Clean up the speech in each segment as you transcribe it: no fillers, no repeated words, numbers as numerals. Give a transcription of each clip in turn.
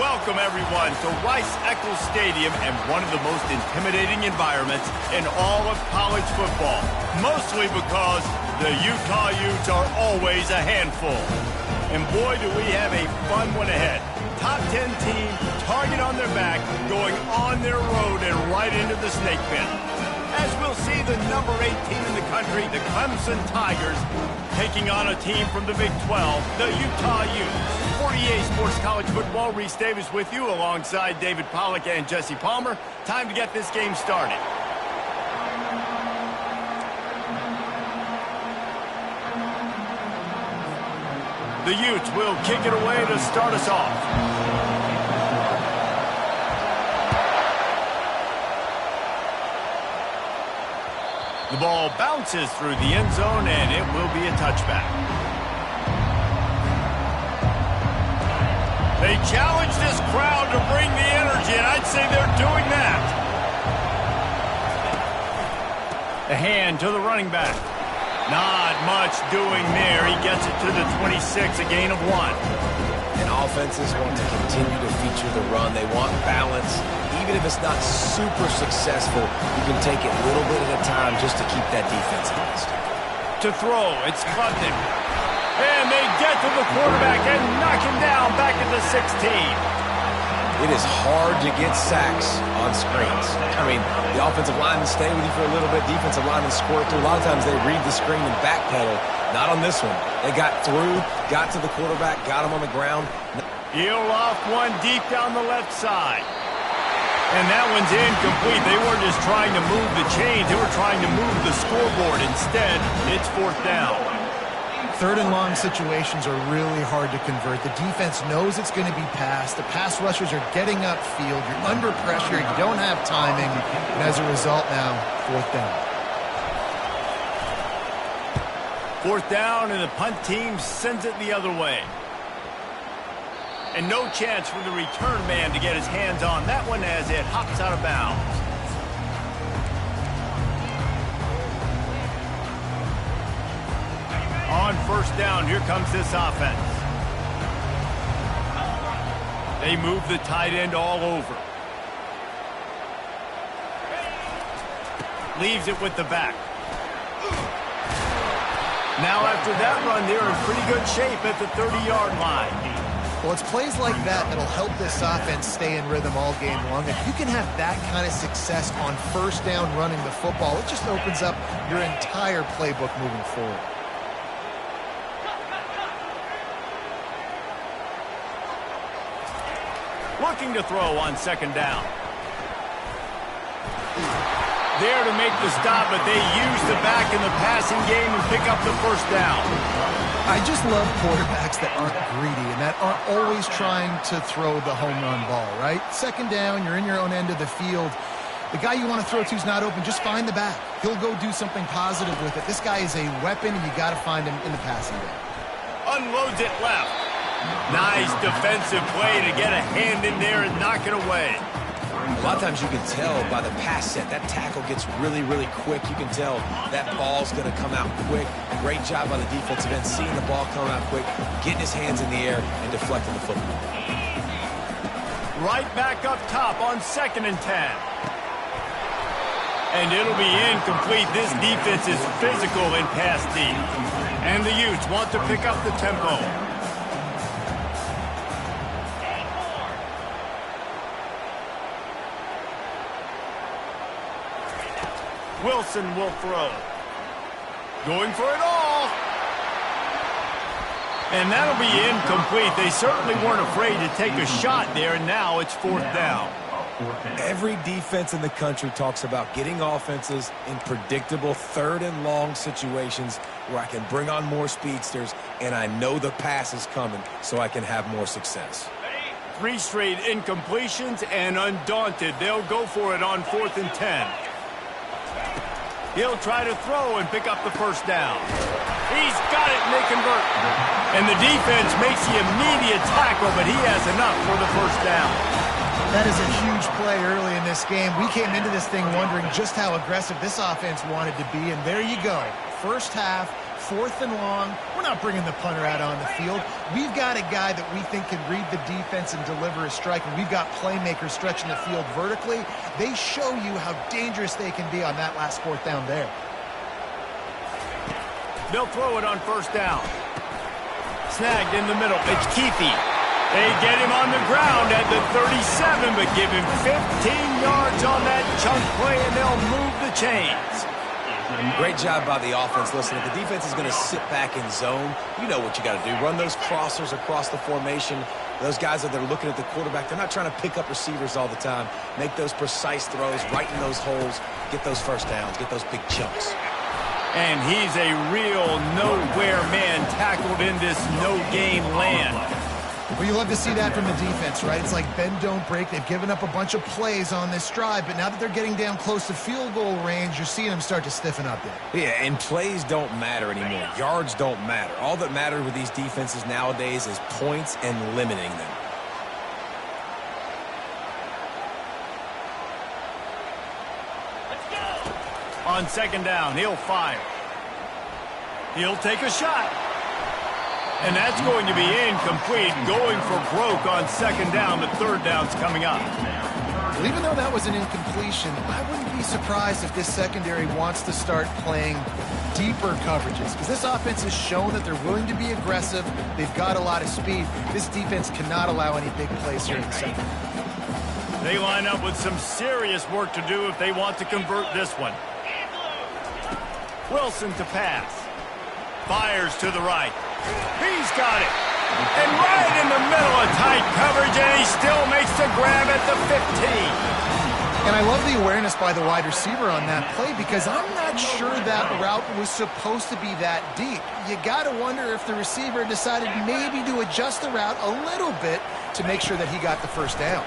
welcome everyone to Rice-Eccles Stadium and one of the most intimidating environments in all of college football. Mostly because the Utah Utes are always a handful. And boy, do we have a fun one ahead. Top 10 team, target on their back, going on their road and right into the snake pit. As we'll see, the number 8 team in the country, the Clemson Tigers, taking on a team from the Big 12, the Utah Utes. 48 Sports College Football, Reese Davis with you alongside David Pollack and Jesse Palmer. Time to get this game started. The Utes will kick it away to start us off. The ball bounces through the end zone, and it will be a touchback. They challenge this crowd to bring the energy, and I'd say they're doing that. The hand to the running back. Not much doing there. He gets it to the 26, a gain of 1. And offenses want to continue to feature the run. They want balance. Even if it's not super successful, you can take it little bit at a time just to keep that defense honest. To throw, it's Klubnik. And they get to the quarterback and knock him down back at the 16. It is hard to get sacks on screens. I mean, the offensive linemen stay with you for a little bit. Defensive linemen squirt through. A lot of times they read the screen and backpedal. Not on this one. They got through, got to the quarterback, got him on the ground. He'll off one deep down the left side. And that one's incomplete. They weren't just trying to move the chains. They were trying to move the scoreboard. Instead, it's 4th down. 3rd and long situations are really hard to convert. The defense knows it's going to be passed. The pass rushers are getting upfield. You're under pressure. You don't have timing. And as a result now, 4th down. 4th down, and the punt team sends it the other way. And no chance for the return man to get his hands on that one as it hops out of bounds. On 1st down, here comes this offense. They move the tight end all over. Leaves it with the back. Now after that run, they're in pretty good shape at the 30-yard line. Well, it's plays like that that'll help this offense stay in rhythm all game long. If you can have that kind of success on 1st down running the football, it just opens up your entire playbook moving forward. Looking to throw on 2nd down. There to make the stop, but they use the back in the passing game and pick up the 1st down. I just love quarterbacks that aren't greedy and that aren't always trying to throw the home run ball, right? 2nd down, you're in your own end of the field. The guy you want to throw to is not open. Just find the back. He'll go do something positive with it. This guy is a weapon, and you got to find him in the passing game. Unloads it left. Nice defensive play to get a hand in there and knock it away. A lot of times you can tell by the pass set, that tackle gets really, really quick. You can tell that ball's going to come out quick. Great job by the defensive end, seeing the ball come out quick, getting his hands in the air, and deflecting the football. Right back up top on 2nd and 10. And it'll be incomplete. This defense is physical in pass deep. And the Utes want to pick up the tempo. Wilson will throw. Going for it all. And that'll be incomplete. They certainly weren't afraid to take a shot there, and now it's 4th down. Every defense in the country talks about getting offenses in predictable 3rd and long situations where I can bring on more speedsters, and I know the pass is coming, so I can have more success. 3 straight incompletions, and undaunted, they'll go for it on 4th and 10. He'll try to throw and pick up the 1st down. He's got it, and they convert. And the defense makes the immediate tackle, but he has enough for the 1st down. That is a huge play early in this game. We came into this thing wondering just how aggressive this offense wanted to be, and there you go. First half, 4th and long, we're not bringing the punter out on the field. We've got a guy that we think can read the defense and deliver a strike, and we've got playmakers stretching the field vertically. They show you how dangerous they can be on that last 4th down there. They'll throw it on 1st down. Snagged in the middle. It's Keithy. They get him on the ground at the 37, but give him 15 yards on that chunk play, and they'll move the chains. Great job by the offense. Listen, if the defense is going to sit back in zone, you know what you got to do. Run those crossers across the formation. Those guys that are looking at the quarterback, they're not trying to pick up receivers all the time. Make those precise throws, right in those holes, get those 1st downs, get those big chunks. And he's a real nowhere man tackled in this no-gain land. Well, you love to see that from the defense, right? It's like bend, don't break. They've given up a bunch of plays on this drive, but now that they're getting down close to field goal range, you're seeing them start to stiffen up there. Yeah, and plays don't matter anymore. Yards don't matter. All that matters with these defenses nowadays is points and limiting them. On 2nd down, he'll fire. He'll take a shot. And that's going to be incomplete, going for broke on 2nd down. The 3rd down's coming up. Well, even though that was an incompletion, I wouldn't be surprised if this secondary wants to start playing deeper coverages, because this offense has shown that they're willing to be aggressive. They've got a lot of speed. This defense cannot allow any big plays here in the second. They line up with some serious work to do if they want to convert this one. Wilson to pass. Fires to the right. He's got it. And right in the middle of tight coverage, and he still makes the grab at the 15. And I love the awareness by the wide receiver on that play, because I'm not sure that route was supposed to be that deep. You got to wonder if the receiver decided maybe to adjust the route a little bit to make sure that he got the 1st down.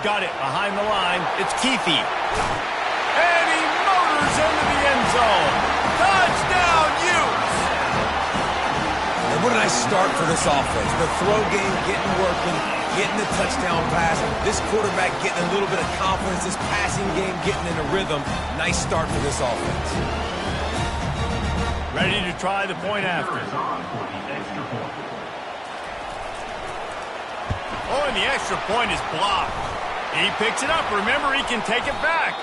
Got it behind the line. It's Keithy. And he motors into the end zone. Touchdown, Utes! And what a nice start for this offense. The throw game getting working, getting the touchdown pass. This quarterback getting a little bit of confidence. This passing game getting in a rhythm. Nice start for this offense. Ready to try the point after. Oh, and the extra point is blocked. He picks it up. Remember, he can take it back.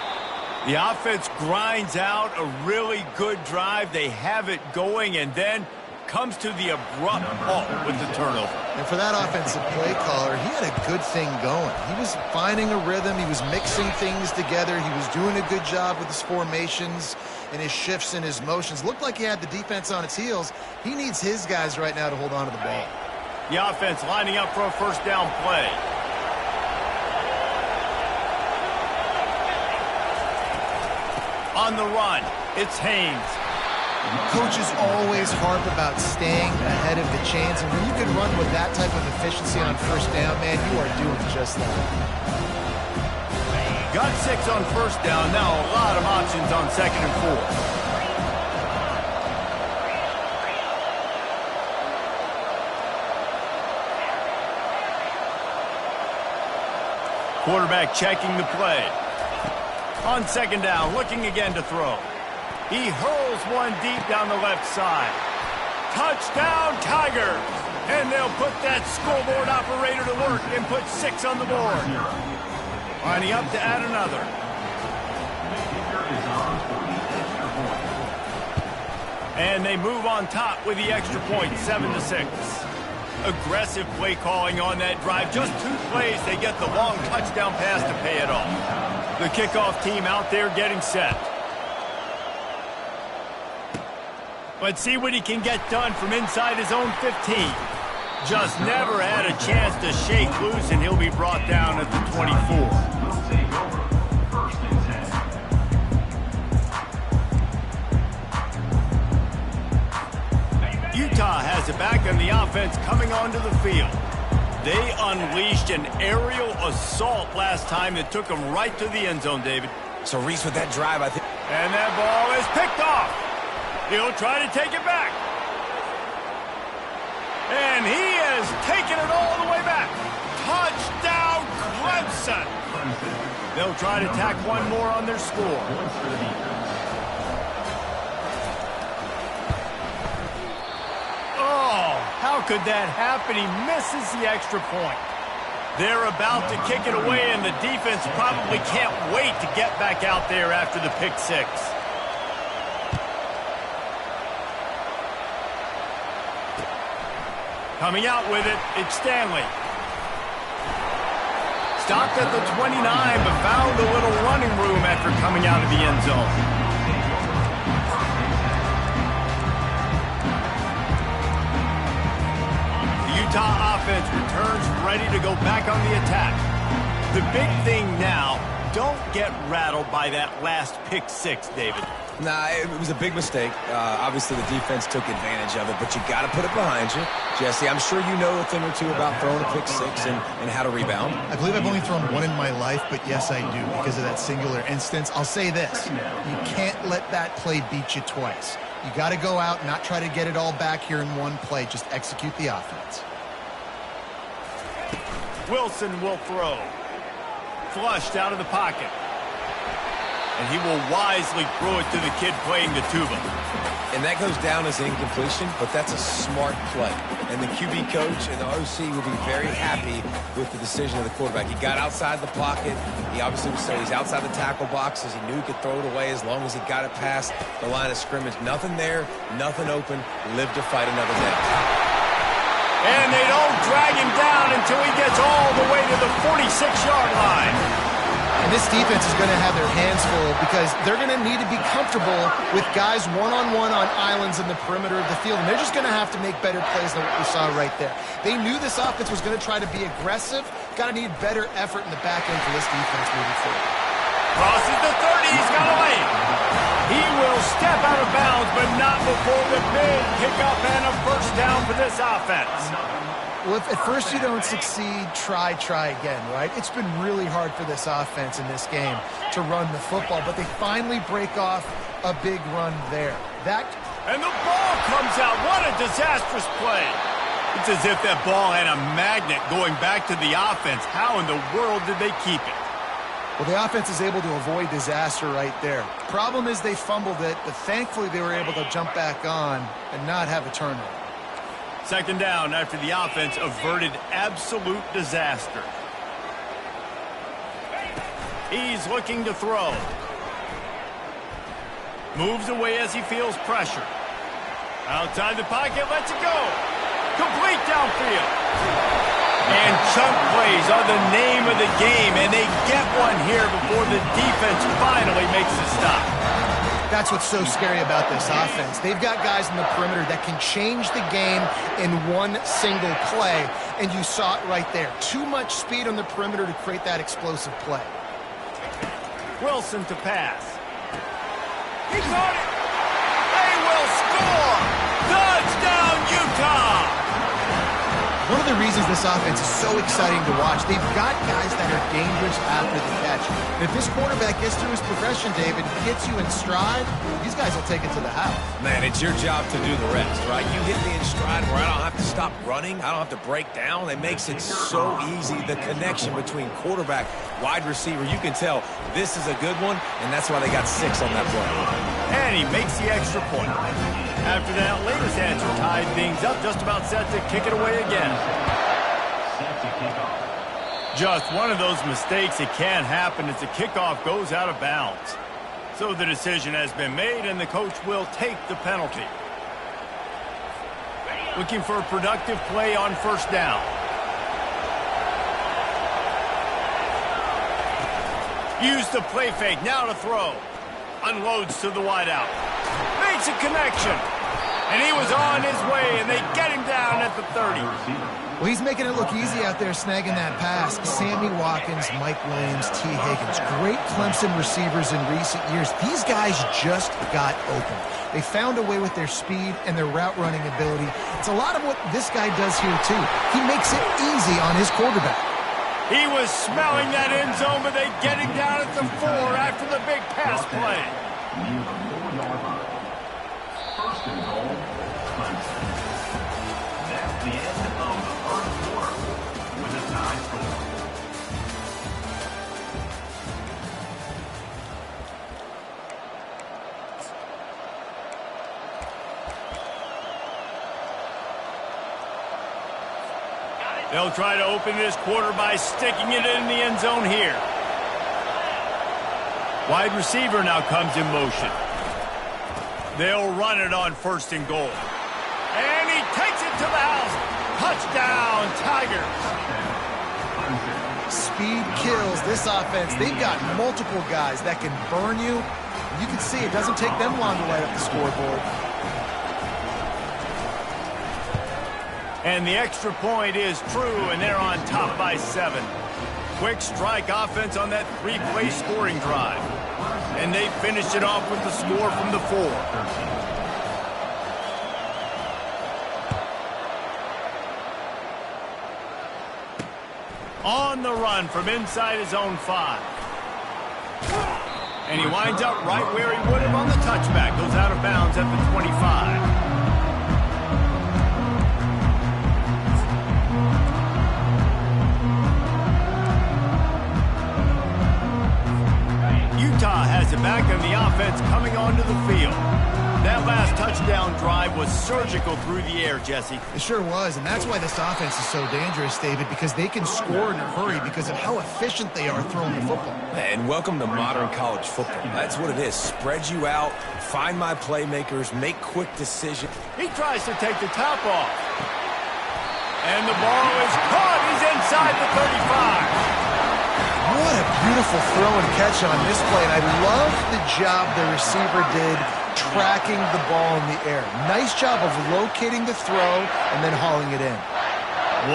The offense grinds out a really good drive. They have it going, and then comes to the abrupt halt with the turnover. And for that offensive play caller, he had a good thing going. He was finding a rhythm. He was mixing things together. He was doing a good job with his formations and his shifts and his motions. Looked like he had the defense on its heels. He needs his guys right now to hold on to the ball. The offense lining up for a 1st down play. On the run, it's Haynes. Coaches always harp about staying ahead of the chains, and when you can run with that type of efficiency on 1st down, man, you are doing just that. Got 6 on 1st down. Now a lot of options on 2nd and 4. Quarterback checking the play. On 2nd down, looking again to throw. He hurls one deep down the left side. Touchdown, Tigers! And they'll put that scoreboard operator to work and put 6 on the board. Lining up to add another. And they move on top with the extra point, 7-6. Aggressive play calling on that drive. Just 2 plays, they get the long touchdown pass to pay it off. The kickoff team out there getting set. Let's see what he can get done from inside his own 15. Just never had a chance to shake loose, and he'll be brought down at the 24. Utah has it back, and the offense coming onto the field. They unleashed an aerial assault last time that took them right to the end zone, David. So Reese, with that drive, I think... And that ball is picked off. He'll try to take it back. And he has taken it all the way back. Touchdown, Clemson. They'll try to tack one more on their score. could that happen? He misses the extra point. They're about to kick it away, and the defense probably can't wait to get back out there after the pick six. Coming out with it, it's Stanley. Stopped at the 29, but found a little running room after coming out of the end zone. The Utah offense returns ready to go back on the attack. The big thing now, don't get rattled by that last pick six, David. Nah, it was a big mistake. Obviously, the defense took advantage of it, but you got to put it behind you. Jesse, I'm sure you know a thing or two about throwing a pick six and how to rebound. I believe I've only thrown one in my life, but yes, I do because of that singular instance. I'll say this. You can't let that play beat you twice. You got to go out and not try to get it all back here in one play. Just execute the offense. Wilson will throw. Flushed out of the pocket. And he will wisely throw it to the kid playing the tuba. And that goes down as incompletion, but that's a smart play. And the QB coach and the OC will be very happy with the decision of the quarterback. He got outside the pocket. He obviously he's outside the tackle boxes. He knew he could throw it away as long as he got it past the line of scrimmage. Nothing there, nothing open. Live to fight another day. And they don't drag him down until he gets all the way to the 46-yard line. And this defense is going to have their hands full because they're going to need to be comfortable with guys one-on-one on islands in the perimeter of the field. And they're just going to have to make better plays than what we saw right there. They knew this offense was going to try to be aggressive. Got to need better effort in the back end for this defense moving forward. Crosses the 30. He's got a lane. He will step out of bounds, but not before the big kickoff and a first down for this offense. Well, if at first you don't succeed, try again, right? It's been really hard for this offense in this game to run the football, but they finally break off a big run there. And the ball comes out. What a disastrous play. It's as if that ball had a magnet going back to the offense. How in the world did they keep it? Well, the offense is able to avoid disaster right there. Problem is they fumbled it, but thankfully they were able to jump back on and not have a turnover. Second down after the offense averted absolute disaster. He's looking to throw. Moves away as he feels pressure. Outside the pocket, lets it go. Complete downfield. And chunk plays are the name of the game, and they get one here before the defense finally makes the stop. That's what's so scary about this offense. They've got guys in the perimeter that can change the game in one single play, and you saw it right there. Too much speed on the perimeter to create that explosive play. Wilson to pass. He caught it. They will score. Touchdown, Utah. One of the reasons this offense is so exciting to watch, they've got guys that are dangerous after the catch. And if this quarterback gets through his progression, David, gets you in stride, these guys will take it to the house. Man, it's your job to do the rest, right? You hit me in stride where I don't have to stop running. I don't have to break down. It makes it so easy. The connection between quarterback, wide receiver, you can tell this is a good one, and that's why they got 6 on that play. And he makes the extra point. After that latest answer tied things up, just about set to kick it away again. Just one of those mistakes that can happen as the kickoff goes out of bounds. So the decision has been made, and the coach will take the penalty. Looking for a productive play on first down. Use the play fake, now to throw. Unloads to the wideout. Makes a connection. And he was on his way, and they get him down at the 30. Well, he's making it look easy out there snagging that pass. Sammy Watkins, Mike Williams, T. Higgins, great Clemson receivers in recent years. These guys just got open. They found a way with their speed and their route running ability. It's a lot of what this guy does here, too. He makes it easy on his quarterback. He was smelling that end zone, but they get him down at the 4 after the big pass play. First and goal, Clemson. That's the end of the first quarter with a tie score. They'll try to open this quarter by sticking it in the end zone here. Wide receiver now comes in motion. They'll run it on 1st and goal. And he takes it to the house. Touchdown, Tigers. Speed kills this offense. They've got multiple guys that can burn you. You can see it doesn't take them long to light up the scoreboard. And the extra point is true, and they're on top by 7. Quick strike offense on that 3-play scoring drive. And they finished it off with the score from the 4. On the run from inside his own 5. And he winds up right where he would have on the touchback. Goes out of bounds at the 25. Utah has it back on the offense coming onto the field. That last touchdown drive was surgical through the air, Jesse. It sure was, and that's why this offense is so dangerous, David, because they can score in a hurry because of how efficient they are throwing the football. And welcome to modern college football. That's what it is. Spread you out, find my playmakers, make quick decisions. He tries to take the top off. And the ball is caught. He's inside the 35. What a beautiful throw and catch on this play, and I love the job the receiver did tracking the ball in the air. Nice job of locating the throw and then hauling it in.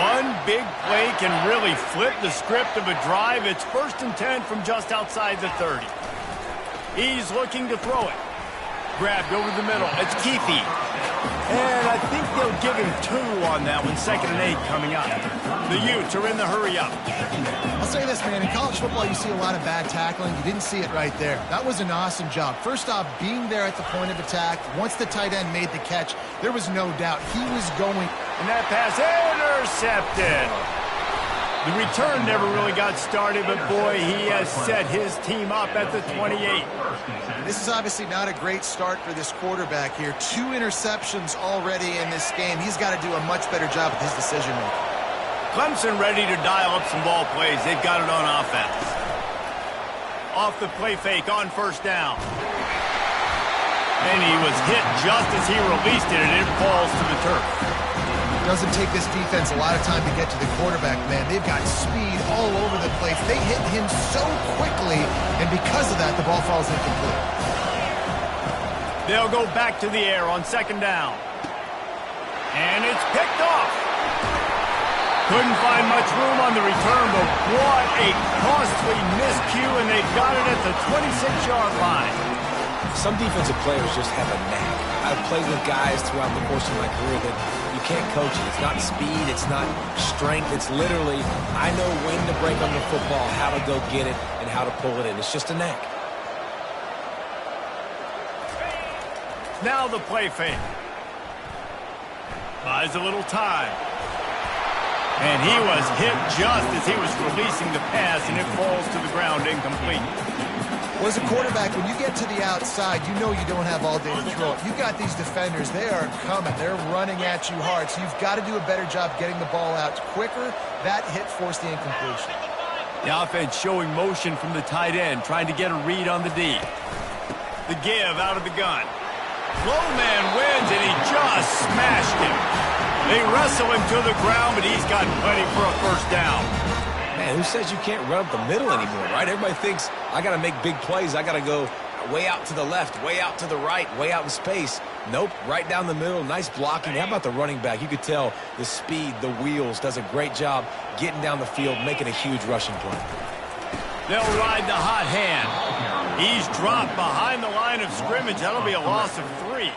One big play can really flip the script of a drive. It's 1st and 10 from just outside the 30. He's looking to throw it. Grabbed over the middle. It's Keefe. And I think they'll give him 2 on that one. 2nd and 8 coming up. The Utes are in the hurry up. I'll say this, man. In college football, you see a lot of bad tackling. You didn't see it right there. That was an awesome job. First off, being there at the point of attack. Once the tight end made the catch, there was no doubt he was going. And that pass intercepted. The return never really got started, but boy, he has set his team up at the 28. This is obviously not a great start for this quarterback here. 2 interceptions already in this game. He's got to do a much better job with his decision-making. Clemson ready to dial up some ball plays. They've got it on offense. Off the play fake on 1st down. And he was hit just as he released it, and it falls to the turf. It doesn't take this defense a lot of time to get to the quarterback, man. They've got speed all over the place. They hit him so quickly, and because of that, the ball falls incomplete. They'll go back to the air on 2nd down. And it's picked off. Couldn't find much room on the return, but what a costly miscue, and they've got it at the 26-yard line. Some defensive players just have a knack. I've played with guys throughout the course of my career that you can't coach it. It's not speed, it's not strength. It's literally, I know when to break on the football, how to go get it, and how to pull it in. It's just a knack. Now the play fake. Buys a little time. And he was hit just as he was releasing the pass, and it falls to the ground incomplete. Well, as a quarterback, when you get to the outside, you know you don't have all day to throw it. You've got these defenders. They are coming. They're running at you hard. So you've got to do a better job getting the ball out quicker. That hit forced the incompletion. The offense showing motion from the tight end, trying to get a read on the D. The give out of the gun. Low man wins, and he just smashed him. They wrestle him to the ground, but he's got plenty for a 1st down. Man, who says you can't run up the middle anymore, right? Everybody thinks, I got to make big plays. I got to go way out to the left, way out to the right, way out in space. Nope, right down the middle. Nice blocking. How about the running back? You could tell the speed, the wheels, does a great job getting down the field, making a huge rushing play. They'll ride the hot hand. He's dropped behind the line of scrimmage. That'll be a loss of 3.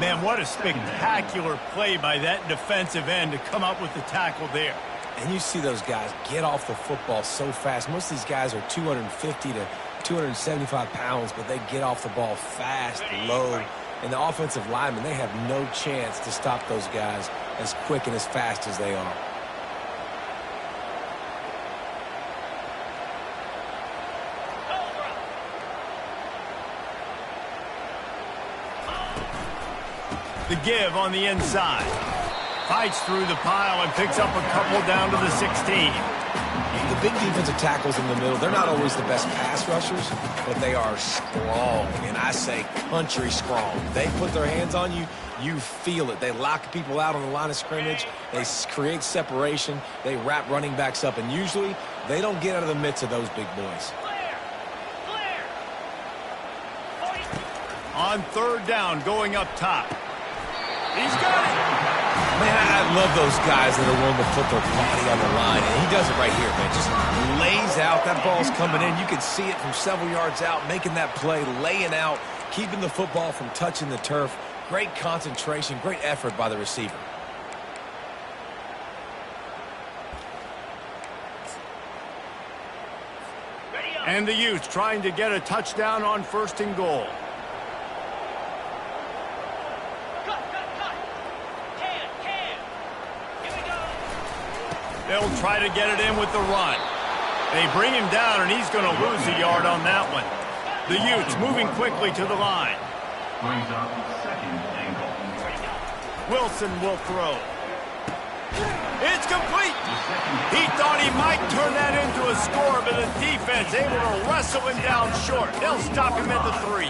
Man, what a spectacular play by that defensive end to come up with the tackle there. And you see those guys get off the football so fast. Most of these guys are 250 to 275 pounds, but they get off the ball fast, low. And the offensive linemen, they have no chance to stop those guys as quick and as fast as they are. The give on the inside. Fights through the pile and picks up a couple down to the 16. The big defensive tackles in the middle, they're not always the best pass rushers, but they are strong, and I say country strong. They put their hands on you, you feel it. They lock people out on the line of scrimmage. They create separation. They wrap running backs up, and usually they don't get out of the midst of those big boys. On third down, going up top. He's got it. Man, I love those guys that are willing to put their body on the line, and he does it right here, man. Just lays out. That ball's coming in. You can see it from several yards out, making that play, laying out, keeping the football from touching the turf. Great concentration, great effort by the receiver. And the Utes trying to get a touchdown on 1st and goal. They'll try to get it in with the run. They bring him down, and he's going to lose a yard on that one. The Utes moving quickly to the line. Brings up 2nd and goal. Wilson will throw. It's complete. He thought he might turn that into a score, but the defense able to wrestle him down short. They'll stop him at the 3.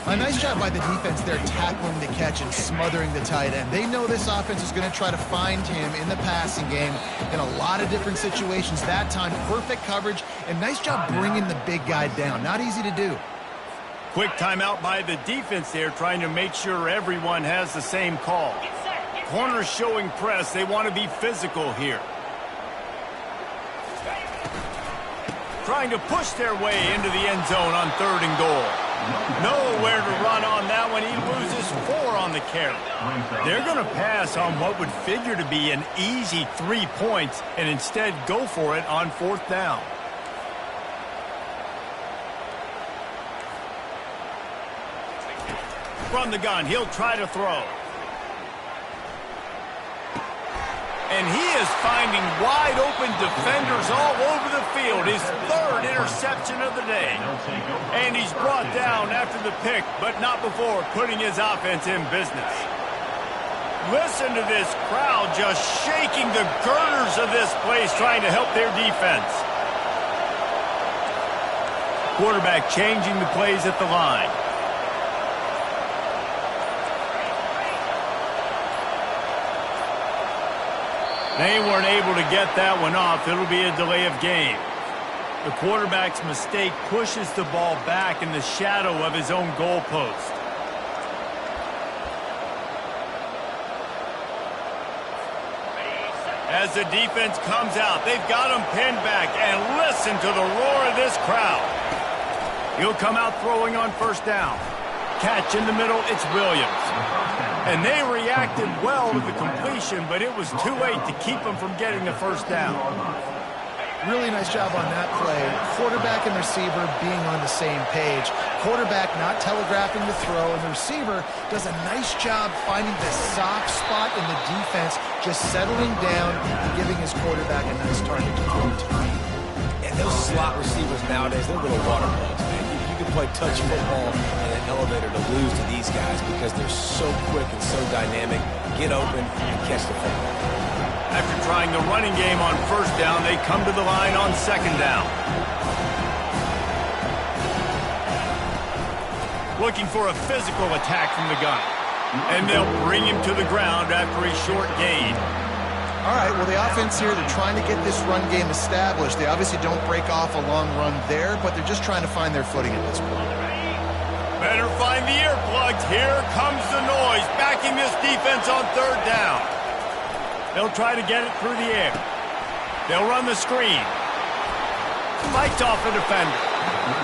A nice job by the defense there tackling the catch and smothering the tight end. They know this offense is going to try to find him in the passing game in a lot of different situations. That time, perfect coverage, and nice job bringing the big guy down. Not easy to do. Quick timeout by the defense there, trying to make sure everyone has the same call. Corners showing press. They want to be physical here. Trying to push their way into the end zone on 3rd and goal. Nowhere to run on that one. He loses 4 on the carry. They're going to pass on what would figure to be an easy 3 points and instead go for it on 4th down. From the gun, he'll try to throw. And he is finding wide open defenders all over the field. His 3rd interception of the day. And he's brought down after the pick, but not before putting his offense in business. Listen to this crowd just shaking the girders of this place, trying to help their defense. Quarterback changing the plays at the line. They weren't able to get that one off. It'll be a delay of game. The quarterback's mistake pushes the ball back in the shadow of his own goalpost. As the defense comes out, they've got him pinned back, and listen to the roar of this crowd. He'll come out throwing on 1st down. Catch in the middle, it's Williams. And they reacted well to the completion, but it was too late to keep them from getting the 1st down. Really nice job on that play. Quarterback and receiver being on the same page. Quarterback not telegraphing the throw, and the receiver does a nice job finding the soft spot in the defense, just settling down and giving his quarterback a nice target to throw to. And those slot receivers nowadays, they're little water bugs, man. You can play touch football in an elevator to lose to these guys because they're so quick and so dynamic. Get open and catch the football. After trying the running game on 1st down, they come to the line on 2nd down. Looking for a physical attack from the gun. And they'll bring him to the ground after a short gain. All right, well, the offense here, they're trying to get this run game established. They obviously don't break off a long run there, but they're just trying to find their footing at this point. Better find the earplugs. Here comes the noise, backing this defense on 3rd down. They'll try to get it through the air. They'll run the screen. Fights off the defender.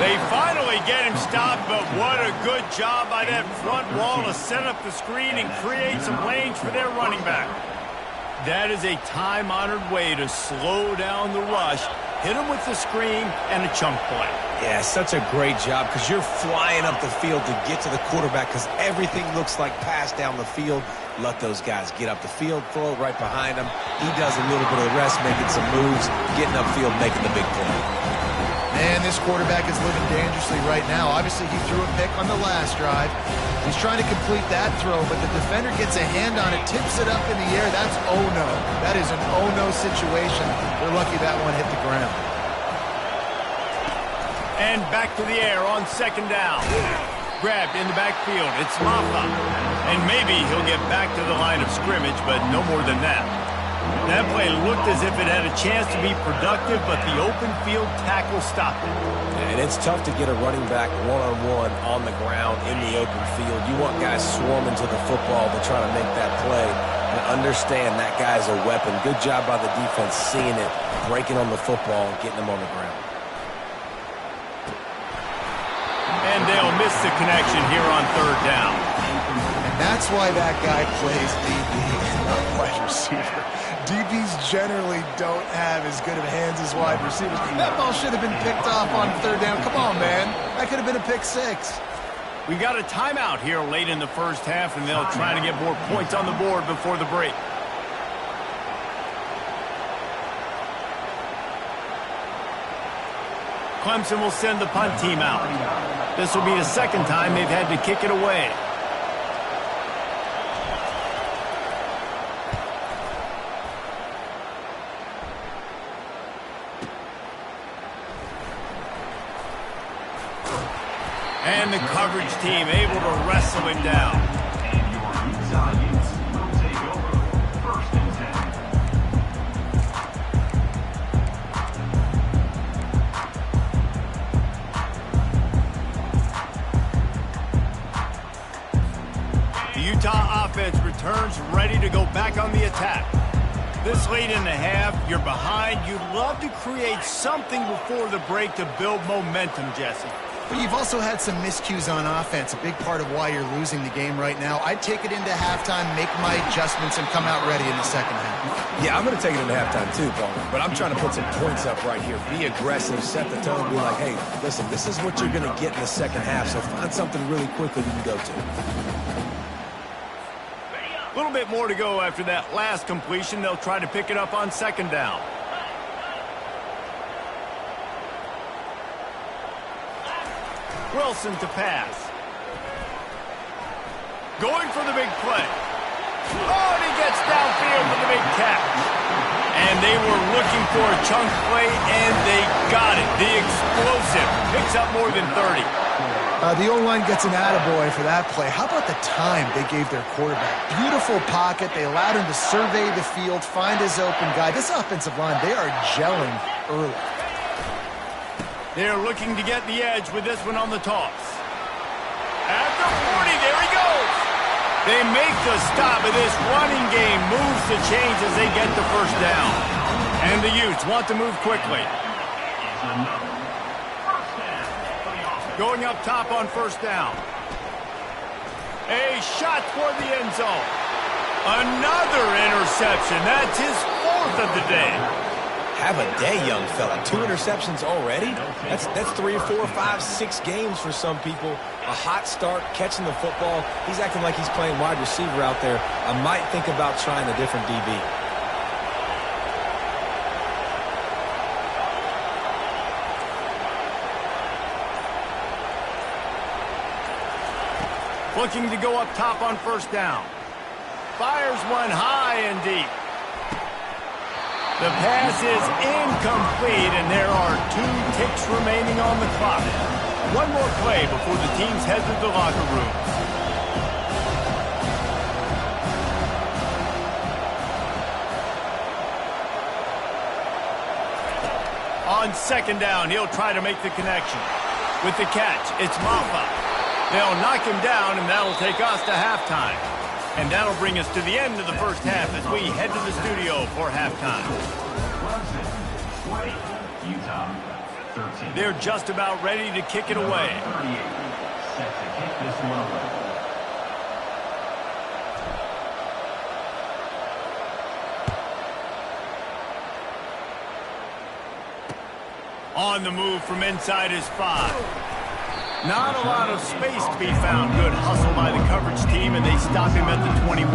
They finally get him stopped, but what a good job by that front wall to set up the screen and create some lanes for their running back. That is a time-honored way to slow down the rush, hit him with the screen, and a chunk play. Yeah, such a great job because you're flying up the field to get to the quarterback because everything looks like pass down the field. Let those guys get up the field, throw it right behind him. He does a little bit of the rest, making some moves, getting upfield, making the big play. And this quarterback is living dangerously right now. Obviously, he threw a pick on the last drive. He's trying to complete that throw, but the defender gets a hand on it, tips it up in the air. That's oh-no. That is an oh-no situation. They're lucky that one hit the ground. And back to the air on second down. Grabbed in the backfield. It's Mafah. And maybe he'll get back to the line of scrimmage, but no more than that. That play looked as if it had a chance to be productive, but the open field tackle stopped it. And it's tough to get a running back one-on-one on the ground in the open field. You want guys swarming to the football to try to make that play and understand that guy's a weapon. Good job by the defense seeing it, breaking on the football, and getting him on the ground. And they'll miss the connection here on third down. And that's why that guy plays DB and not wide receiver. DBs generally don't have as good of hands as wide receivers. That ball should have been picked off on third down. Come on, man. That could have been a pick six. We got a timeout here late in the first half, and they'll try to get more points on the board before the break. Clemson will send the punt team out. This will be the second time they've had to kick it away. And the coverage team able to wrestle him down. And your Utah Utes will take over. 1st and 10. The Utah offense returns ready to go back on the attack. This late in the half, you're behind. You'd love to create something before the break to build momentum, Jesse. But you've also had some miscues on offense, a big part of why you're losing the game right now. I'd take it into halftime, make my adjustments, and come out ready in the second half. Yeah, I'm going to take it into halftime too, Paul. But I'm trying to put some points up right here. Be aggressive, set the tone, be like, hey, listen, this is what you're going to get in the second half, so find something really quickly you can go to. A little bit more to go after that last completion. They'll try to pick it up on second down. Wilson to pass. Going for the big play. Oh, and he gets downfield for the big catch. And they were looking for a chunk play, and they got it. The explosive picks up more than 30. The O-line gets an attaboy for that play. How about the time they gave their quarterback? Beautiful pocket. They allowed him to survey the field, find his open guy. This offensive line, they are gelling early. They're looking to get the edge with this one on the toss. At the 40, there he goes. They make the stop, but this running game moves the chains as they get the first down. And the Utes want to move quickly. Going up top on first down. A shot toward the end zone. Another interception. That's his 4th of the day. Have a day, young fella. 2 interceptions already? That's 3 or 4 or 5, 6 games for some people. A hot start, catching the football. He's acting like he's playing wide receiver out there. I might think about trying a different DB. Looking to go up top on first down. Fires one high and deep. The pass is incomplete, and there are 2 ticks remaining on the clock. One more play before the teams head to the locker rooms. On second down, he'll try to make the connection. With the catch, it's Mafah. They'll knock him down, and that'll take us to halftime. And that'll bring us to the end of the first half as we head to the studio for halftime. They're just about ready to kick it away. Set to kick this one away. On the move from inside his 5. Not a lot of space to be found. Good hustle by the coverage team, and they stop him at the 21.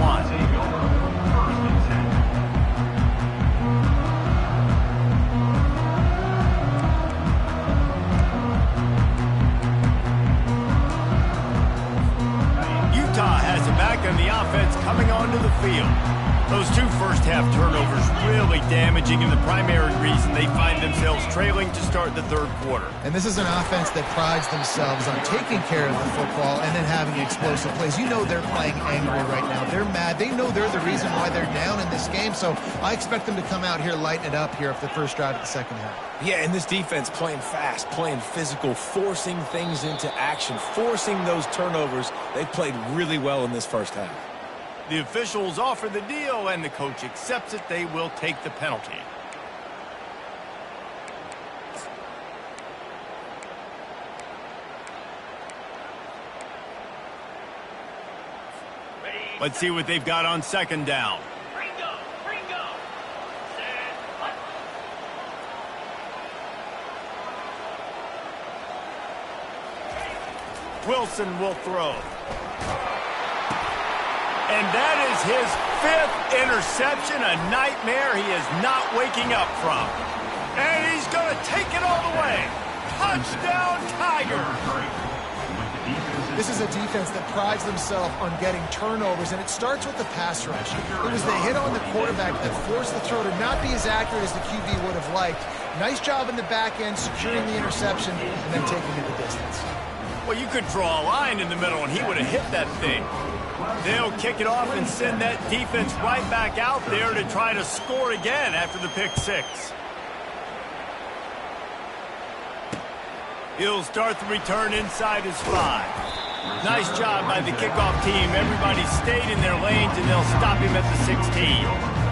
the field. Those two first-half turnovers really damaging, and the primary reason they find themselves trailing to start the third quarter. And this is an offense that prides themselves on taking care of the football and then having explosive plays. You know they're playing angry right now. They're mad. They know they're the reason why they're down in this game, so I expect them to come out here, lighten it up here for the first drive of the second half. Yeah, and this defense playing fast, playing physical, forcing things into action, forcing those turnovers. They played really well in this first half. The officials offer the deal, and the coach accepts it. They will take the penalty. Let's see what they've got on second down. Wilson will throw. And that is his 5th interception, a nightmare he is not waking up from. And he's going to take it all the way. Touchdown, Tigers! This is a defense that prides themselves on getting turnovers, and it starts with the pass rush. It was the hit on the quarterback that forced the throw to not be as accurate as the QB would have liked. Nice job in the back end, securing the interception, and then taking it the distance. Well, you could draw a line in the middle, and he would have hit that thing. They'll kick it off and send that defense right back out there to try to score again after the pick six. He'll start the return inside his 5. Nice job by the kickoff team. Everybody stayed in their lanes, and they'll stop him at the 16.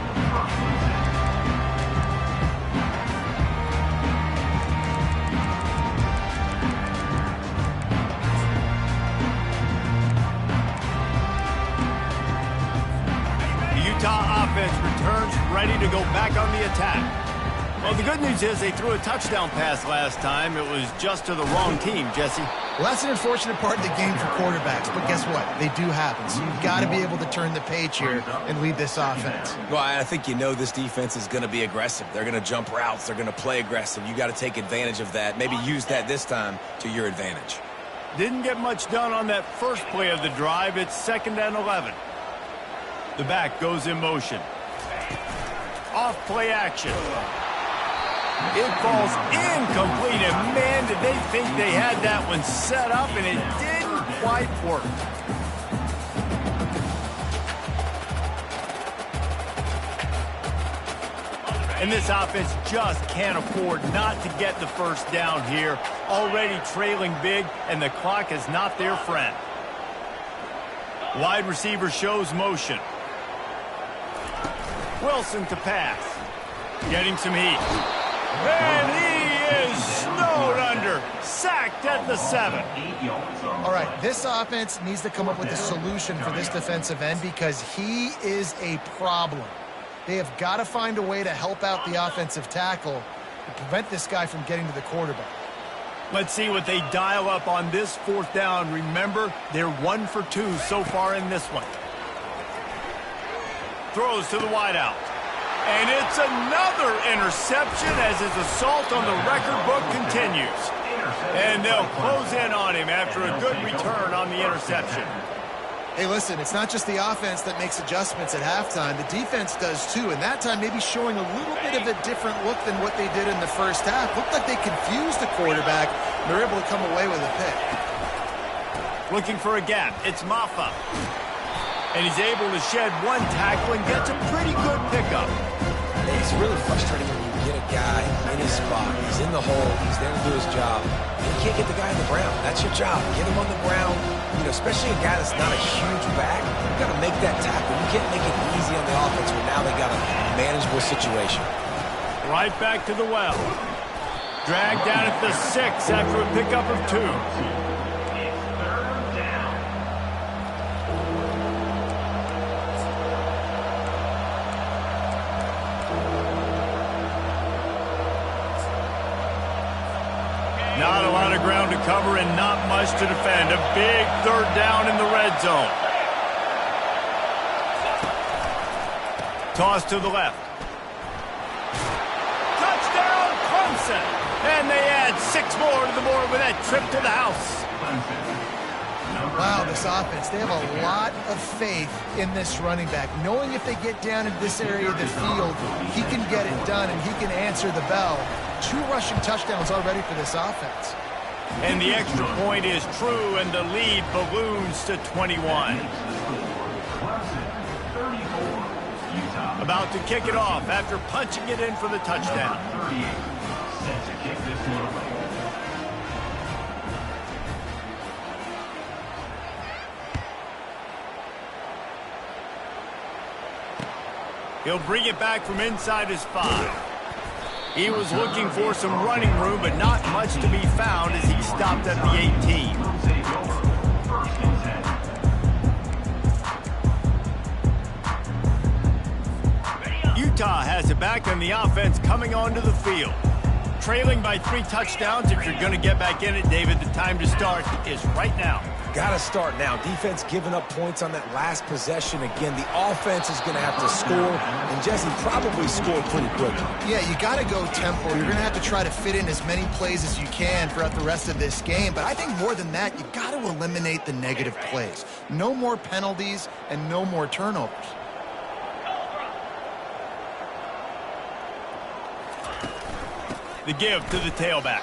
Utah offense returns ready to go back on the attack. Well, the good news is they threw a touchdown pass last time. It was just to the wrong team, Jesse. Well, that's an unfortunate part of the game for quarterbacks, but guess what? They do happen. So you've got to be able to turn the page here and lead this offense. Well, I think you know this defense is going to be aggressive. They're going to jump routes. They're going to play aggressive. You got to take advantage of that. Maybe use that this time to your advantage. Didn't get much done on that first play of the drive. It's 2nd and 11. The back goes in motion. Off play action. It falls incomplete, and man, did they think they had that one set up, and it didn't quite work. And this offense just can't afford not to get the first down here. Already trailing big, and the clock is not their friend. Wide receiver shows motion. Wilson to pass. Getting some heat. And he is snowed under. Sacked at the 7. All right, this offense needs to come up with a solution for this defensive end because he is a problem. They have got to find a way to help out the offensive tackle to prevent this guy from getting to the quarterback. Let's see what they dial up on this 4th down. Remember, they're 1 for 2 so far in this one. Throws to the wideout. And it's another interception as his assault on the record book continues. And they'll close in on him after a good return on the interception. Hey, listen, it's not just the offense that makes adjustments at halftime. The defense does too, and that time maybe showing a little bit of a different look than what they did in the first half. Looked like they confused the quarterback, and they're able to come away with a pick. Looking for a gap. It's Maffa. And he's able to shed one tackle and gets a pretty good pickup. It's really frustrating when you get a guy in his spot. He's in the hole. He's there to do his job. And you can't get the guy on the ground. That's your job. Get him on the ground. You know, especially a guy that's not a huge back. You've got to make that tackle. You can't make it easy on the offense when now they got a manageable situation. Right back to the well. Dragged down at the 6 after a pickup of 2. Not a lot of ground to cover and not much to defend. A big 3rd down in the red zone. Toss to the left. Touchdown, Clemson! And they add 6 more to the board with that trip to the house. Wow, this offense, they have a lot of faith in this running back. Knowing if they get down in this area of the field, he can get it done and he can answer the bell. 2 rushing touchdowns already for this offense. And the extra point is true, and the lead balloons to 21. About to kick it off after punching it in for the touchdown. Set to kick this one away. He'll bring it back from inside his 5. He was looking for some running room, but not much to be found as he stopped at the 18. Utah has it back, and the offense coming onto the field. Trailing by 3 touchdowns. If you're going to get back in it, David, the time to start is right now. Got to start now. Defense giving up points on that last possession. Again, the offense is going to have to score, and Jesse probably scored pretty quickly. Yeah, you got to go tempo. You're going to have to try to fit in as many plays as you can throughout the rest of this game. But I think more than that, you got to eliminate the negative plays. No more penalties and no more turnovers. The give to the tailback.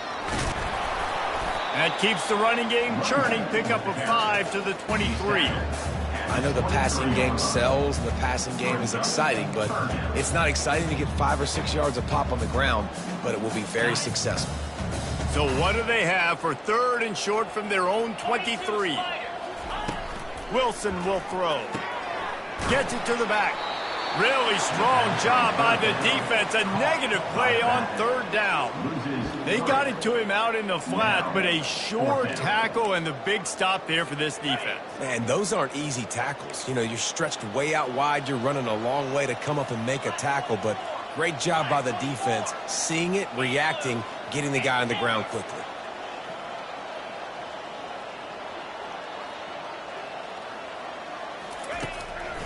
That keeps the running game churning. Pickup of 5 to the 23. I know the passing game sells, the passing game is exciting, but it's not exciting to get 5 or 6 yards of pop on the ground, but it will be very successful. So what do they have for 3rd and short from their own 23? Wilson will throw. Gets it to the back. Really strong job by the defense. A negative play on 3rd down. They got it to him out in the flat, but a sure tackle and the big stop there for this defense. Man, those aren't easy tackles. You know, you're stretched way out wide. You're running a long way to come up and make a tackle, but great job by the defense. Seeing it, reacting, getting the guy on the ground quickly.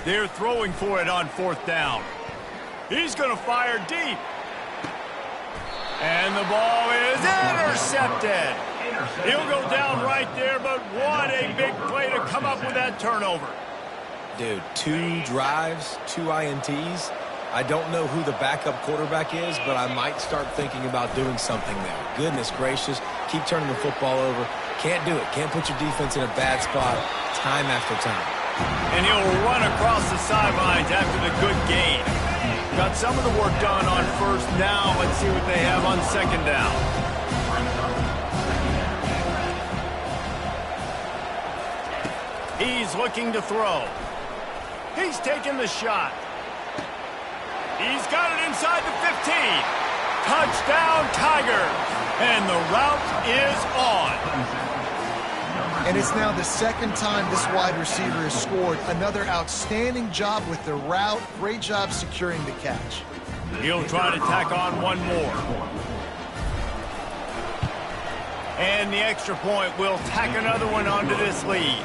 They're throwing for it on 4th down. He's going to fire deep. And the ball is intercepted. He'll go down right there, but what a big play to come up with that turnover. Dude, 2 drives, 2 INTs. I don't know who the backup quarterback is, but I might start thinking about doing something there. Goodness gracious, keep turning the football over. Can't do it. Can't put your defense in a bad spot time after time. And he'll run across the sidelines after the good gain. Got some of the work done on 1st down. Let's see what they have on 2nd down. He's looking to throw. He's taking the shot. He's got it inside the 15. Touchdown, Tigers. And the route is on. And it's now the 2nd time this wide receiver has scored. Another outstanding job with the route. Great job securing the catch. He'll try to tack on one more. And the extra point will tack another one onto this lead.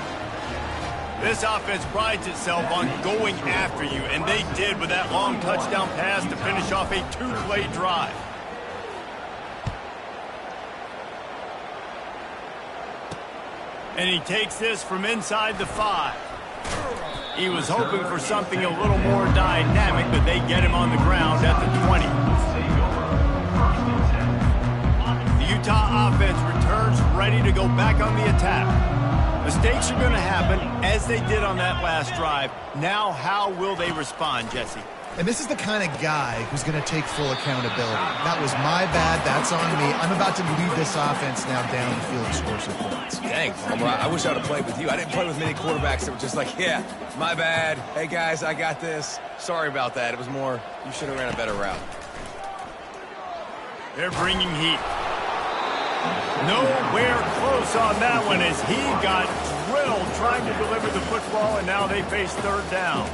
This offense prides itself on going after you, and they did with that long touchdown pass to finish off a 2-play drive. And he takes this from inside the 5. He was hoping for something a little more dynamic, but they get him on the ground at the 20. The Utah offense returns ready to go back on the attack. Mistakes are going to happen, as they did on that last drive. Now, how will they respond, Jesse? And this is the kind of guy who's going to take full accountability. That was my bad. That's on me. I'm about to lead this offense now down the field and score some points. Dang, Palmer, I wish I would have played with you. I didn't play with many quarterbacks that were just like, yeah, my bad. Hey, guys, I got this. Sorry about that. It was more, you should have ran a better route. They're bringing heat. Nowhere close on that one as he got drilled trying to deliver the football, and now they face 3rd down.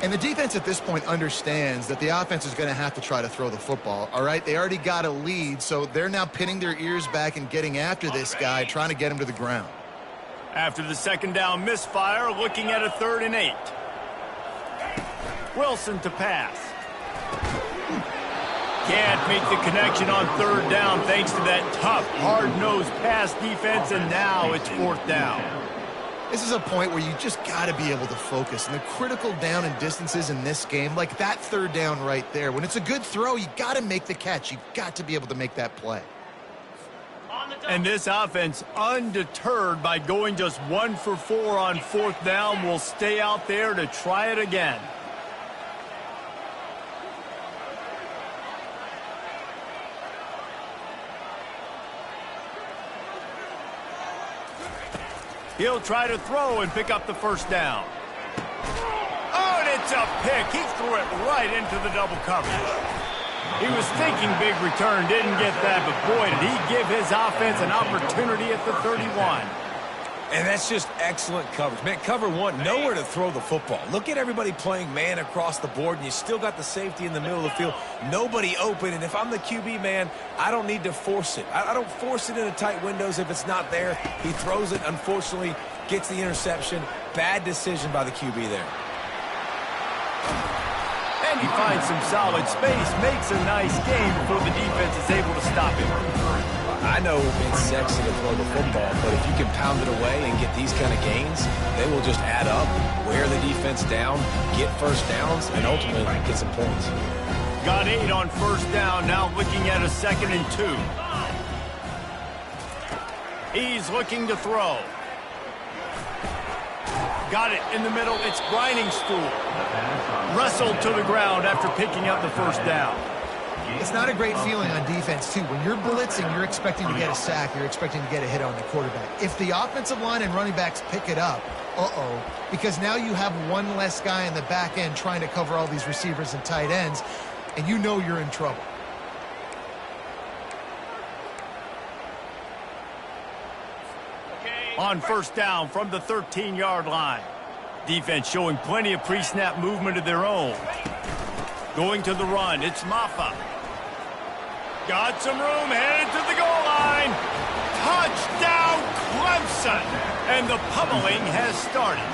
And the defense at this point understands that the offense is going to have to try to throw the football, all right? They already got a lead, so they're now pinning their ears back and getting after this guy, trying to get him to the ground. After the 2nd down misfire, looking at a 3rd and 8. Wilson to pass. Can't make the connection on 3rd down thanks to that tough, hard-nosed pass defense, and now it's 4th down. This is a point where you just got to be able to focus. And the critical down and distances in this game, like that third down right there, when it's a good throw, you got to make the catch. You've got to be able to make that play. And this offense, undeterred by going just 1 for 4 on 4th down, will stay out there to try it again. He'll try to throw and pick up the first down. Oh, and it's a pick. He threw it right into the double coverage. He was thinking big return, didn't get that, but boy, did he give his offense an opportunity at the 31. And that's just excellent coverage. Man, cover one, nowhere to throw the football. Look at everybody playing man across the board, and you still got the safety in the middle of the field. Nobody open, and if I'm the QB, man, I don't need to force it. I don't force it into tight windows if it's not there. He throws it, unfortunately, gets the interception. Bad decision by the QB there. And he finds some solid space, makes a nice game before the defense is able to stop him. I know it's sexy to throw the football, but if you can pound it away and get these kind of gains, they will just add up, wear the defense down, get first downs, and ultimately get some points. Got 8 on first down, now looking at a 2nd and 2. He's looking to throw. Got it in the middle, it's Briningstool. Wrestled to the ground after picking up the first down. It's not a great feeling on defense, too. When you're blitzing, you're expecting to get a sack. You're expecting to get a hit on the quarterback. If the offensive line and running backs pick it up, because now you have one less guy in the back end trying to cover all these receivers and tight ends, and you know you're in trouble. On first down from the 13-yard line. Defense showing plenty of pre-snap movement of their own. Going to the run, it's Maffa. Got some room, headed to the goal line. Touchdown, Clemson. And the pummeling has started.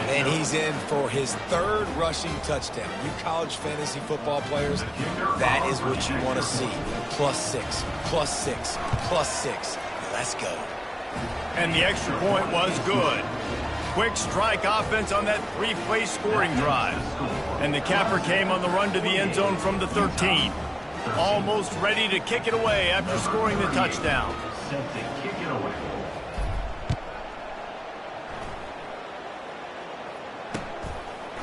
And he's in for his 3rd rushing touchdown. You college fantasy football players, that is what you want to see. +6, +6, +6. Let's go. And the extra point was good. Quick strike offense on that 3-play scoring drive. And the capper came on the run to the end zone from the 13. Almost ready to kick it away after scoring the touchdown. Set to kick it away.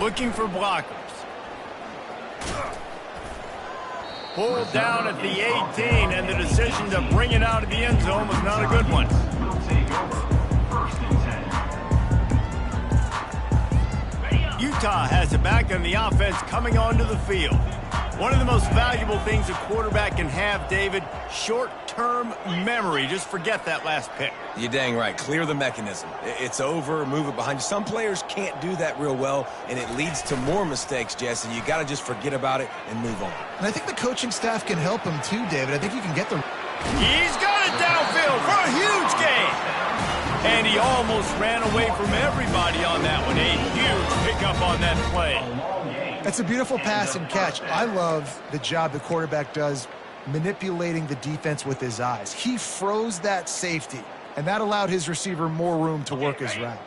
Looking for blockers. Pulled down at the 18, and the decision to bring it out of the end zone was not a good one. Will take over. 1st and 10. Utah has it back, and the offense coming onto the field. One of the most valuable things a quarterback can have, David, short-term memory. Just forget that last pick. You're dang right. Clear the mechanism. It's over, move it behind you. Some players can't do that real well, and it leads to more mistakes, Jesse. You got to just forget about it and move on. And I think the coaching staff can help him too, David. I think you can get them. He's got it downfield for a huge gain. And he almost ran away from everybody on that one. A huge pickup on that play. That's a beautiful pass and catch. I love the job the quarterback does manipulating the defense with his eyes. He froze that safety, and that allowed his receiver more room to work his route.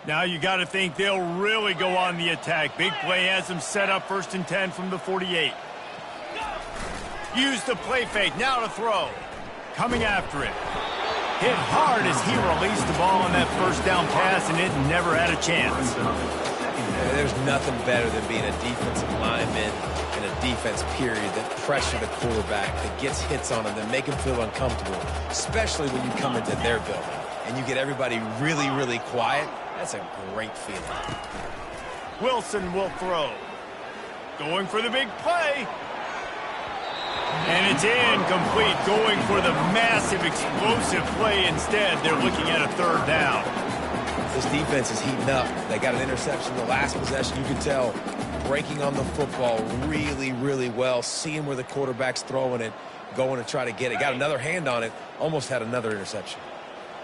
Now you got to think they'll really go on the attack. Big play has them set up 1st and 10 from the 48. Use the play fake, now to throw. Coming after it. Hit hard as he released the ball on that first down pass, and it never had a chance. There's nothing better than being a defensive lineman in a defense period that pressure the quarterback, that gets hits on him, that make him feel uncomfortable, especially when you come into their building and you get everybody really, really quiet. That's a great feeling. Wilson will throw. Going for the big play. And it's incomplete, going for the massive, explosive play instead. They're looking at a 3rd down. This defense is heating up. They got an interception the last possession. You can tell breaking on the football really, really well, seeing where the quarterback's throwing it, going to try to get it. Got another hand on it, almost had another interception.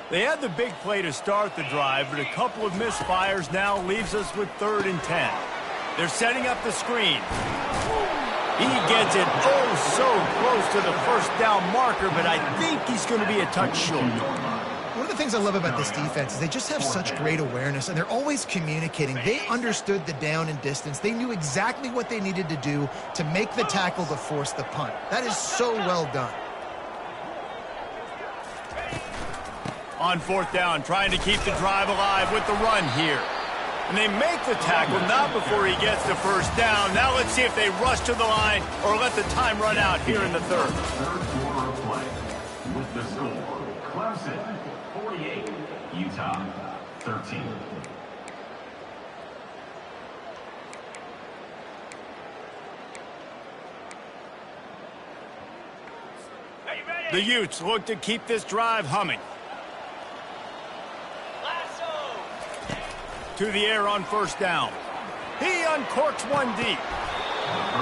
They had the big play to start the drive, but a couple of misfires now leaves us with 3rd and 10. They're setting up the screen. He gets it so close to the 1st down marker, but I think he's going to be a touch short. One of of the things I love about this defense is they just have such great awareness, and they're always communicating. They understood the down and distance. They knew exactly what they needed to do to make the tackle to force the punt. That is so well done. On fourth down, trying to keep the drive alive with the run here. And they make the tackle not before he gets the first down. Now let's see if they rush to the line or let the time run out here in the third. Third quarter of play with the score. Clemson 48, Utah 13. The Utes look to keep this drive humming. To the air on first down. He uncorks one deep.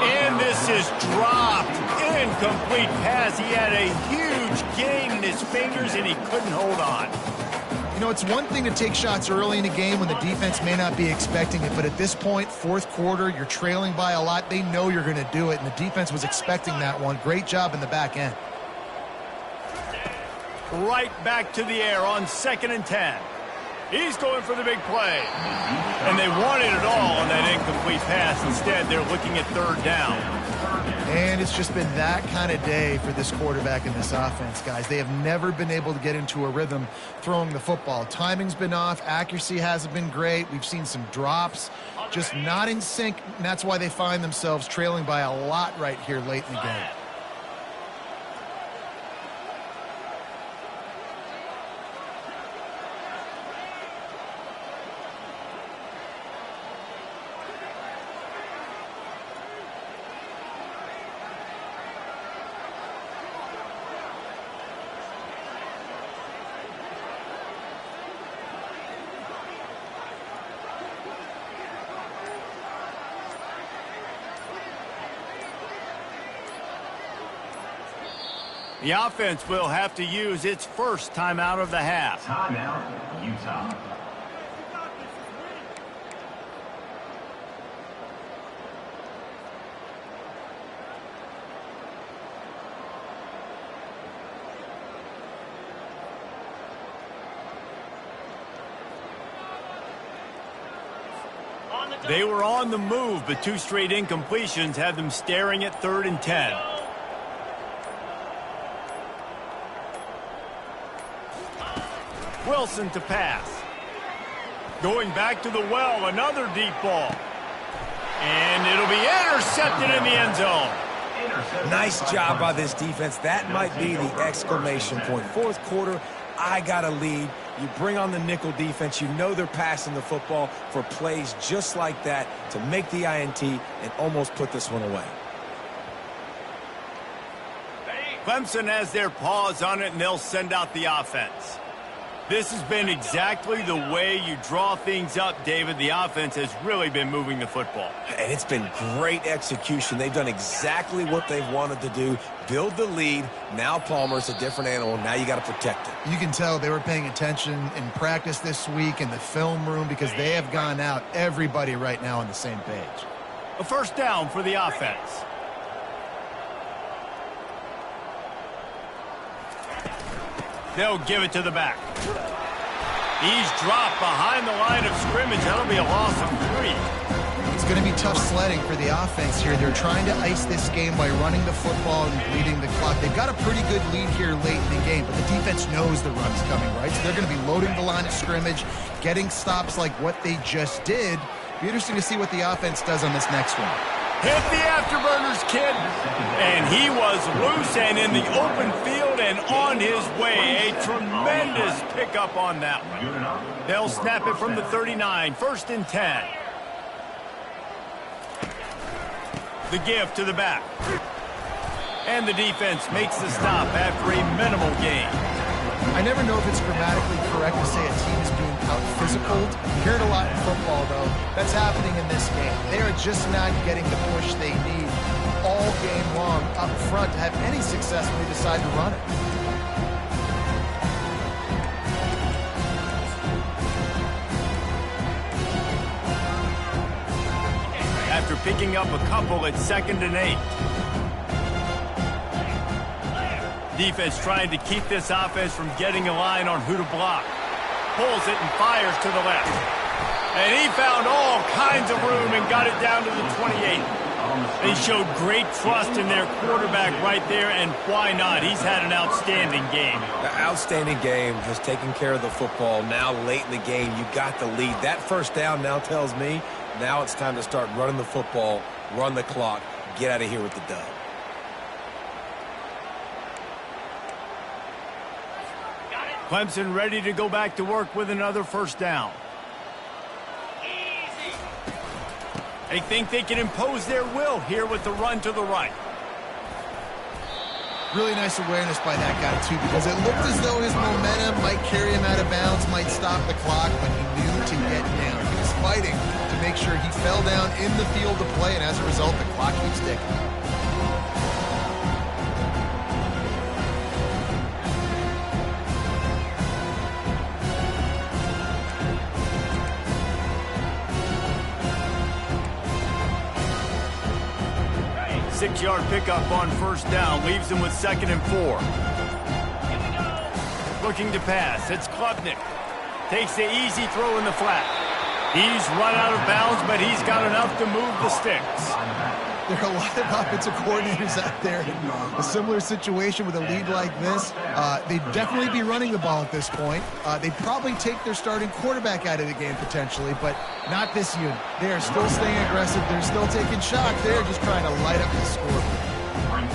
And this is dropped. Incomplete pass. He had a huge gain in his fingers, and he couldn't hold on. You know, it's one thing to take shots early in a game when the defense may not be expecting it, but at this point, fourth quarter, you're trailing by a lot. They know you're going to do it, and the defense was expecting that one. Great job in the back end. Right back to the air on 2nd and 10. He's going for the big play. And they wanted it all on that incomplete pass. Instead, they're looking at third down. And it's just been that kind of day for this quarterback and this offense, guys. They have never been able to get into a rhythm throwing the football. Timing's been off. Accuracy hasn't been great. We've seen some drops, just not in sync. And that's why they find themselves trailing by a lot right here late in the game. The offense will have to use its first timeout of the half. Timeout, Utah. They were on the move, but two straight incompletions had them staring at 3rd and 10. Wilson to pass. Going back to the well, another deep ball. And it'll be intercepted in the end zone. Nice job by this defense. That might be the exclamation point. Fourth quarter, I got a lead. You bring on the nickel defense. You know they're passing the football for plays just like that to make the INT and almost put this one away. Clemson has their paws on it, and they'll send out the offense. This has been exactly the way you draw things up, David. The offense has really been moving the football. And it's been great execution. They've done exactly what they've wanted to do. Build the lead. Now Palmer's a different animal. Now you got to protect it. You can tell they were paying attention in practice this week in the film room because they have gone out, everybody right now on the same page. A first down for the offense. They'll give it to the back. He's dropped behind the line of scrimmage. That'll be a loss of 3. It's going to be tough sledding for the offense here. They're trying to ice this game by running the football and bleeding the clock. They've got a pretty good lead here late in the game, but the defense knows the run's coming, right? So they're going to be loading the line of scrimmage, getting stops like what they just did. Be interesting to see what the offense does on this next one. Hit the afterburners, kid. And he was loose and in the open field and on his way. A tremendous pickup on that one. They'll snap it from the 39. 1st and 10. The give to the back. And the defense makes the stop after a minimal gain. I never know if it's grammatically correct to say a team is being out-physicaled. You hear it a lot in football, though. That's happening in this game. They are just not getting the push they need all game long up front to have any success when they decide to run it. After picking up a couple at 2nd and 8. Defense trying to keep this offense from getting a line on who to block. Pulls it and fires to the left. And he found all kinds of room and got it down to the 28. They showed great trust in their quarterback right there, and why not? He's had an outstanding game. The outstanding game has taken care of the football. Now, late in the game, you got the lead. That first down now tells me now it's time to start running the football, run the clock, get out of here with the dub. Clemson ready to go back to work with another first down. They think they can impose their will here with the run to the right. Really nice awareness by that guy, too, because it looked as though his momentum might carry him out of bounds, might stop the clock, but he knew to get down. He was fighting to make sure he fell down in the field to play, and as a result, the clock keeps ticking. Six-yard pickup on first down leaves him with 2nd and 4. Looking to pass. It's Klubnik. Takes the easy throw in the flat. He's run out of bounds, but he's got enough to move the sticks. There are a lot of offensive coordinators out there in a similar situation with a lead like this. They'd definitely be running the ball at this point. They'd probably take their starting quarterback out of the game potentially, but not this unit. They are still staying aggressive. They're still taking shots. They're just trying to light up the score.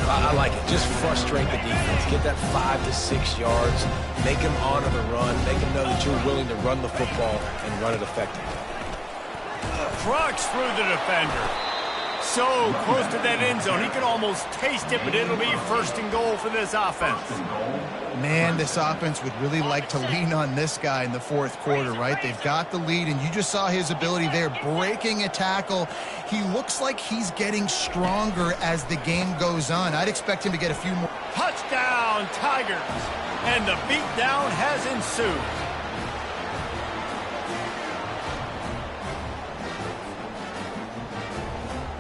I like it. Just frustrate the defense. Get that 5 to 6 yards. Make them honor the run. Make them know that you're willing to run the football and run it effectively. Trucks through the defender. So close to that end zone. He could almost taste it, but it'll be 1st and goal for this offense. Man, this offense would really like to lean on this guy in the 4th quarter, right? They've got the lead, and you just saw his ability there, breaking a tackle. He looks like he's getting stronger as the game goes on. I'd expect him to get a few more. Touchdown, Tigers! And the beatdown has ensued.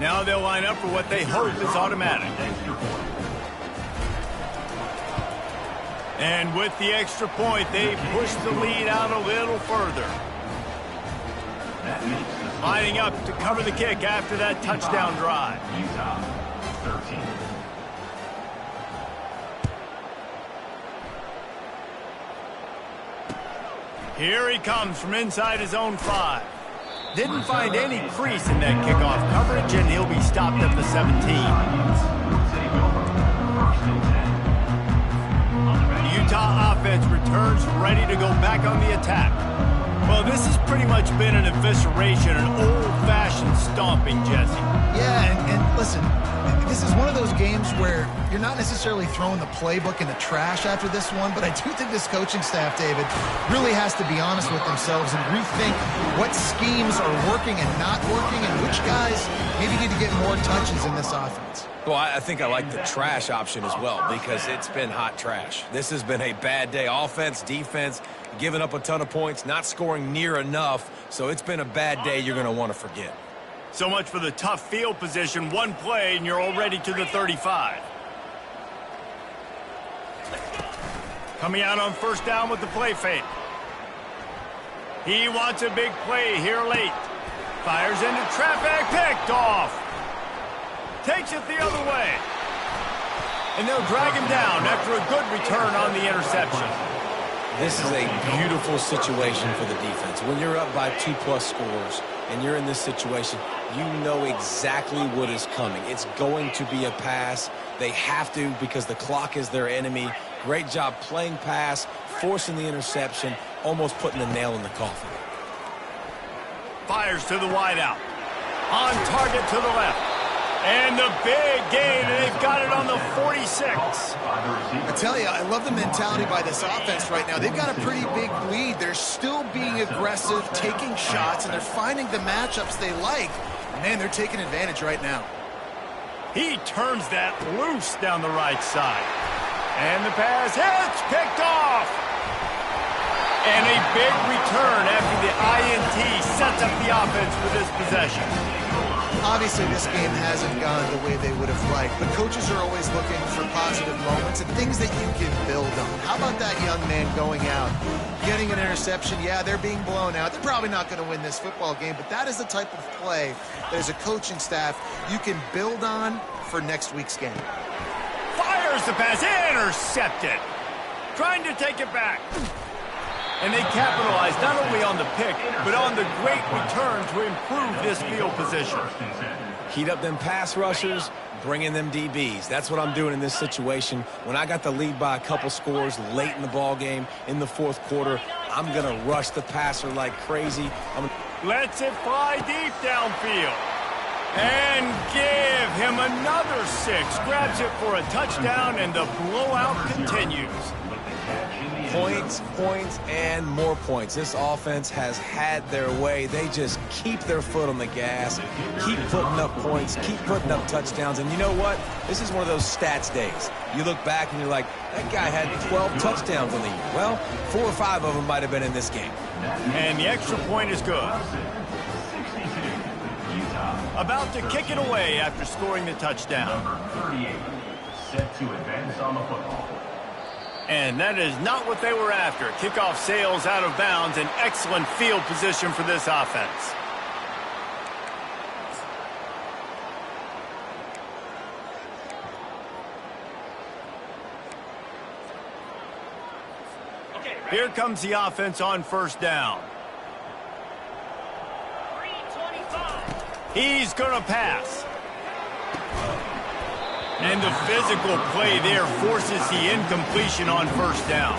Now they'll line up for what they hope is automatic. And with the extra point, they push the lead out a little further. Lining up to cover the kick after that touchdown drive. Utah, 13. Here he comes from inside his own 5. Didn't find any crease in that kickoff coverage, and he'll be stopped at the 17. The Utah offense returns ready to go back on the attack. Well, this has pretty much been an evisceration, an old-fashioned stomping, Jesse. Yeah, and listen, this is one of those games where you're not necessarily throwing the playbook in the trash after this one, but I do think this coaching staff, David, really has to be honest with themselves and rethink what schemes are working and not working and which guys maybe need to get more touches in this offense. Well, I think I like the trash option as well because it's been hot trash. This has been a bad day. Offense, defense, giving up a ton of points, not scoring near enough. So it's been a bad day you're going to want to forget. So much for the tough field position. One play, and you're already to the 35. Coming out on first down with the play fake. He wants a big play here late. Fires into traffic, picked off. Takes it the other way. And they'll drag him down after a good return on the interception. This is a beautiful situation for the defense. When you're up by 2+ scores and you're in this situation, you know exactly what is coming. It's going to be a pass. They have to because the clock is their enemy. Great job playing pass, forcing the interception, almost putting the nail in the coffin. Fires to the wideout. On target to the left. And the big gain, and they've got it on the 46. I tell you, I love the mentality by this offense right now. They've got a pretty big lead. They're still being aggressive, taking shots, and they're finding the matchups they like. Man, they're taking advantage right now. He turns that loose down the right side. And the pass hits, picked off. And a big return after the INT sets up the offense for this possession. Obviously, this game hasn't gone the way they would have liked, but coaches are always looking for positive moments and things that you can build on. How about that young man going out, getting an interception? Yeah, they're being blown out. They're probably not going to win this football game, but that is the type of play that as a coaching staff you can build on for next week's game. Fires the pass, intercepted. Trying to take it back. And they capitalized not only on the pick, but on the great return to improve this field position. Heat up them pass rushers, bring in them DBs. That's what I'm doing in this situation. When I got the lead by a couple scores late in the ball game in the fourth quarter, I'm going to rush the passer like crazy. Lets it fly deep downfield. And give him another 6. Grabs it for a touchdown, and the blowout continues. Points, points, and more points. This offense has had their way. They just keep their foot on the gas, keep putting up points, keep putting up touchdowns. And you know what? This is one of those stats days. You look back and you're like, that guy had 12 touchdowns on the year. Well, 4 or 5 of them might have been in this game. And the extra point is good. About to kick it away after scoring the touchdown. Number 38, set to advance on the football. And that is not what they were after. Kickoff sails out of bounds. An excellent field position for this offense. Here comes the offense on first down. He's going to pass. And the physical play there forces the incompletion on first down.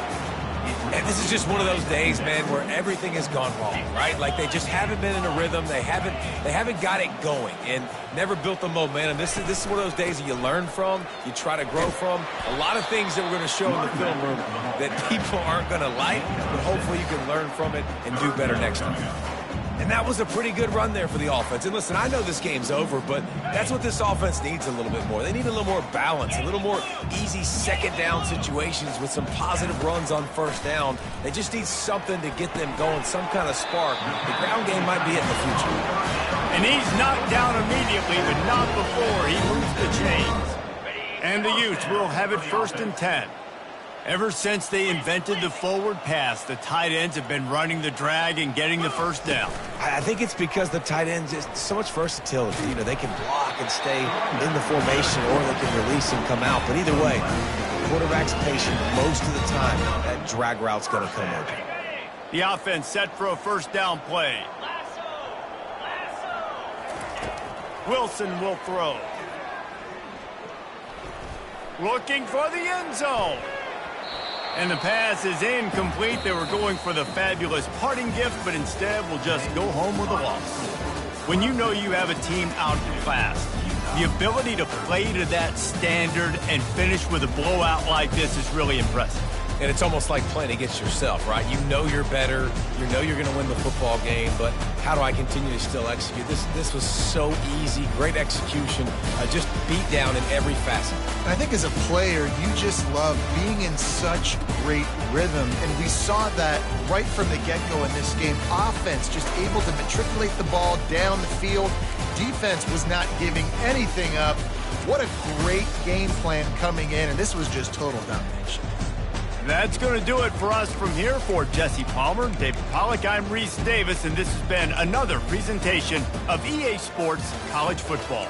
And this is just one of those days, man, where everything has gone wrong, right? Like they just haven't been in a rhythm. They haven't got it going and never built the momentum. This is one of those days that you learn from, you try to grow from. A lot of things that we're going to show in the film room that people aren't going to like, but hopefully you can learn from it and do better next time. And that was a pretty good run there for the offense. And listen, I know this game's over, but that's what this offense needs a little bit more. They need a little more balance, a little more easy second down situations with some positive runs on first down. They just need something to get them going, some kind of spark. The ground game might be it in the future. And he's knocked down immediately, but not before he moves the chains. And the Utes will have it 1st and 10. Ever since they invented the forward pass, the tight ends have been running the drag and getting the first down. I think it's because the tight ends is so much versatility. You know, they can block and stay in the formation, or they can release and come out. But either way, the quarterback's patient most of the time. That drag route's going to come open. The offense set for a first down play. Wilson will throw. Looking for the end zone. And the pass is incomplete. They were going for the fabulous parting gift, but instead will just go home with a loss. When you know you have a team outclassed, the ability to play to that standard and finish with a blowout like this is really impressive. And it's almost like playing against yourself, right? You know you're better. You know you're going to win the football game, but how do I continue to still execute? This was so easy. Great execution. Just beat down in every facet. And I think as a player, you just love being in such great rhythm. And we saw that right from the get-go in this game. Offense just able to matriculate the ball down the field. Defense was not giving anything up. What a great game plan coming in, and this was just total domination. That's going to do it for us from here. For Jesse Palmer, David Pollack, I'm Reese Davis, and this has been another presentation of EA Sports College Football.